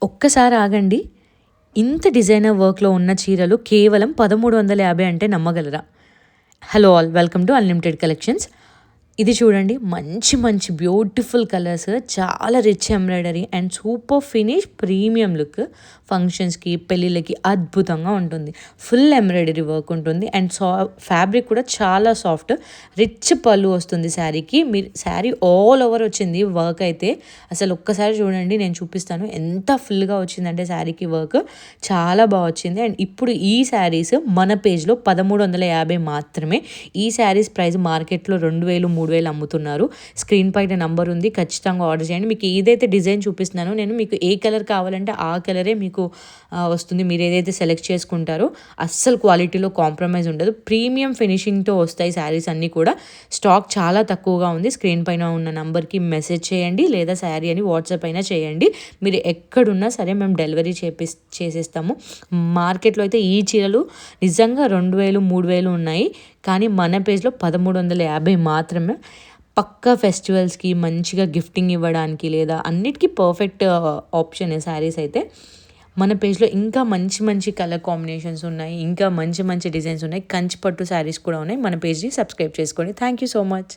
ఒక్కసారి ఆగండి. ఇంత డిజైనర్ వర్క్‌లో ఉన్న చీరలు కేవలం 1350 అంటే నమ్మగలరా? Hello all, welcome to unlimited collections. ఇది చూడండి, మంచి మంచి బ్యూటిఫుల్ కలర్స్, చాలా rich embroidery and super finish, premium look. ఫంక్షన్స్కి, పెళ్ళిళ్ళకి అద్భుతంగా ఉంటుంది. ఫుల్ ఎంబ్రాయిడరీ వర్క్ ఉంటుంది అండ్ ఫ్యాబ్రిక్ కూడా చాలా సాఫ్ట్. రిచ్ పళ్ళు వస్తుంది శారీకి. మీరు శారీ ఆల్ ఓవర్ వచ్చింది వర్క్ అయితే. అసలు ఒక్కసారి చూడండి, నేను చూపిస్తాను ఎంత ఫుల్గా వచ్చిందంటే శారీకి వర్క్ చాలా బాగా వచ్చింది. అండ్ ఇప్పుడు ఈ శారీస్ మన పేజ్లో 1350 మాత్రమే. ఈ శారీస్ ప్రైస్ మార్కెట్లో 2000, 3000 అమ్ముతున్నారు. స్క్రీన్ పైన నంబర్ ఉంది, ఖచ్చితంగా ఆర్డర్ చేయండి. మీకు ఏదైతే డిజైన్ చూపిస్తున్నానో నేను, మీకు ఏ కలర్ కావాలంటే ఆ కలరే మీకు వస్తుంది. మీరు ఏదైతే సెలెక్ట్ చేసుకుంటారో అస్సలు క్వాలిటీలో కాంప్రమైజ్ ఉండదు. ప్రీమియం ఫినిషింగ్తో వస్తాయి శారీస్ అన్నీ కూడా. స్టాక్ చాలా తక్కువగా ఉంది. స్క్రీన్ పైన ఉన్న నంబర్కి మెసేజ్ చేయండి లేదా శారీ అని వాట్సాప్ అయినా చేయండి. మీరు ఎక్కడున్నా సరే మేము డెలివరీ చేసేస్తాము. మార్కెట్లో అయితే ఈ చీరలు నిజంగా 2000, 3000 ఉన్నాయి, కానీ మన పేజ్లో 1350 మాత్రమే. పక్కా ఫెస్టివల్స్కి మంచిగా గిఫ్టింగ్ ఇవ్వడానికి లేదా అన్నిటికీ పర్ఫెక్ట్ ఆప్షన్ శారీస్ అయితే. మన పేజ్లో ఇంకా మంచి మంచి కలర్ కాంబినేషన్స్ ఉన్నాయి, ఇంకా మంచి మంచి డిజైన్స్ ఉన్నాయి. కంచి పట్టు శారీస్ కూడా ఉన్నాయి. మన పేజ్ని సబ్స్క్రైబ్ చేసుకోండి. Thank you so much.